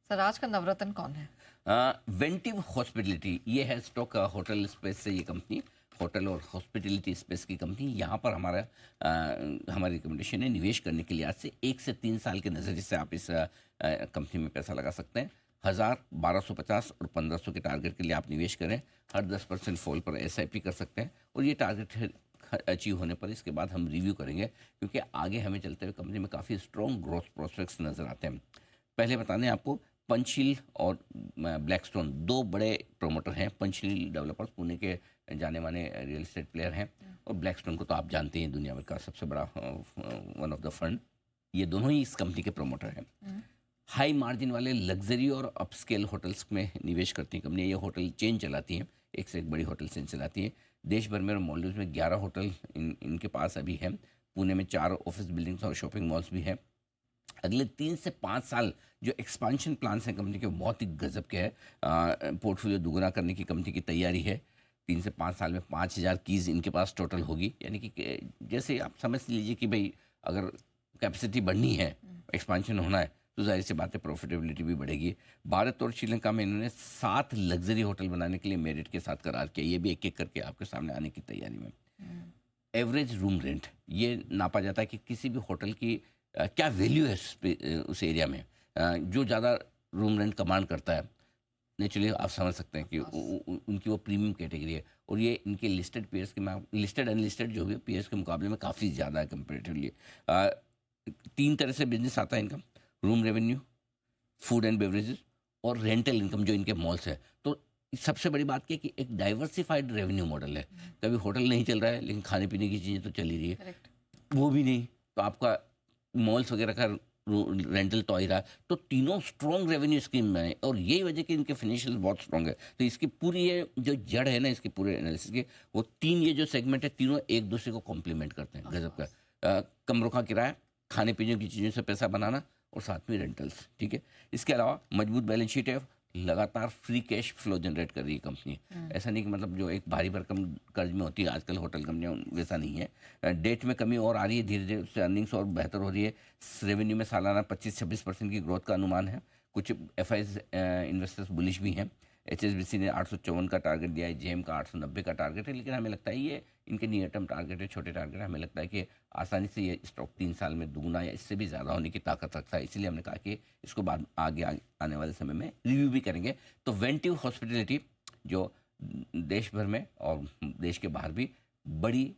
Sir आज का नवरत्न कौन है? वेंटिव हॉस्पिटलिटी, ये है स्टॉक होटल स्पेस से, ये कंपनी होटल और हॉस्पिटलिटी स्पेस की कंपनी। यहाँ पर हमारी रिकमेंडेशन है निवेश करने के लिए आज से 1 से 3 साल के नज़रिए से आप इस कंपनी में पैसा लगा सकते हैं। 1000, 1250 और 1500 के टारगेट के लिए आप निवेश करें। हर 10% फॉल पर SIP कर सकते हैं और ये टारगेट अचीव होने पर इसके बाद हम रिव्यू करेंगे, क्योंकि आगे हमें चलते हुए कंपनी में काफ़ी स्ट्रॉन्ग ग्रोथ प्रोस्पेक्ट्स नज़र आते हैं। पहले बता दें आपको, पंचशील और ब्लैकस्टोन दो बड़े प्रोमोटर हैं। पंचशील डेवलपर्स पुणे के जाने माने रियल एस्टेट प्लेयर हैं, और ब्लैकस्टोन को तो आप जानते हैं, दुनिया भर का सबसे बड़ा वन ऑफ द फंड। ये दोनों ही इस कंपनी के प्रोमोटर हैं। हाई मार्जिन वाले लग्जरी और अपस्केल होटल्स में निवेश करती हैं कंपनी। ये होटल चेन चलाती हैं, एक से एक बड़ी होटल चेन चलाती हैं। देश भर में और मॉलड्स में 11 होटल इनके पास अभी हैं। पुणे में 4 ऑफिस बिल्डिंग्स और शॉपिंग मॉल्स भी हैं। अगले 3 से 5 साल जो एक्सपांशन प्लान्स हैं कंपनी के, बहुत ही गजब के हैं। पोर्टफोलियो दुगना करने की कंपनी की तैयारी है। 3 से 5 साल में 5000 कीज़ इनके पास टोटल होगी। यानी कि जैसे आप समझ लीजिए कि भाई अगर कैपेसिटी बढ़नी है, एक्सपांशन होना है, तो जाहिर सी बात है प्रॉफिटेबिलिटी भी बढ़ेगी। भारत और श्रीलंका में इन्होंने 7 लग्जरी होटल बनाने के लिए मेरिट के साथ करार किया। ये भी एक एक करके आपके सामने आने की तैयारी में। एवरेज रूम रेंट, ये नापा जाता है कि किसी भी होटल की क्या वैल्यू है उस एरिया में। जो ज़्यादा रूम रेंट कमांड करता है, नेचुरली आप समझ सकते हैं कि उनकी वो प्रीमियम कैटेगरी है। और ये इनके लिस्टेड पेयर्स के, लिस्टेड अनलिस्टेड जो भी पेयर्स के मुकाबले में काफ़ी ज़्यादा है कंपेरेटिवली। 3 तरह से बिजनेस आता है इनका: room revenue, food and beverages और रेंटल इनकम जो इनके मॉल्स है। तो सबसे बड़ी बात क्या है कि एक डाइवर्सिफाइड रेवेन्यू मॉडल है। कभी होटल नहीं चल रहा है लेकिन खाने पीने की चीज़ें तो चल ही रही है। करेक्ट। वो भी नहीं तो आपका मॉल्स वगैरह का रेंटल तो आ ही रहा है। तो तीनों स्ट्रॉन्ग रेवेन्यू स्कीम में है, और यही वजह कि इनके फाइनेंशियल बहुत स्ट्रॉन्ग है। तो इसकी पूरी ये जो जड़ है ना इसके पूरे एनालिसिस की, वो तीन ये जो सेगमेंट है, तीनों एक दूसरे को कॉम्प्लीमेंट करते हैं। गजब का कमरों का किराया, खाने पीने की चीज़ों से पैसा बनाना, और साथ में रेंटल्स। ठीक है। इसके अलावा मजबूत बैलेंस शीट है, लगातार फ्री कैश फ्लो जनरेट कर रही है कंपनी। ऐसा नहीं कि मतलब जो एक भारी भरकम कर्ज में होती है आजकल होटल कंपनियां, वैसा नहीं है। डेट में कमी और आ रही है धीरे धीरे, उससे अर्निंग्स और बेहतर हो रही है। रेवेन्यू में सालाना 25-26% की ग्रोथ का अनुमान है। कुछ FIs इन्वेस्टर्स बुलिश भी हैं। HSBC ने 854 का टारगेट दिया है, JM का 890 का टारगेट है। लेकिन हमें लगता है ये इनके नियर टर्म टारगेट है, छोटे टारगेट है। हमें लगता है कि आसानी से ये स्टॉक 3 साल में दुगना या इससे भी ज़्यादा होने की ताकत रखता है। इसलिए हमने कहा कि इसको बाद आने वाले समय में रिव्यू भी करेंगे। तो वेंटिव हॉस्पिटलिटी जो देश भर में और देश के बाहर भी बड़ी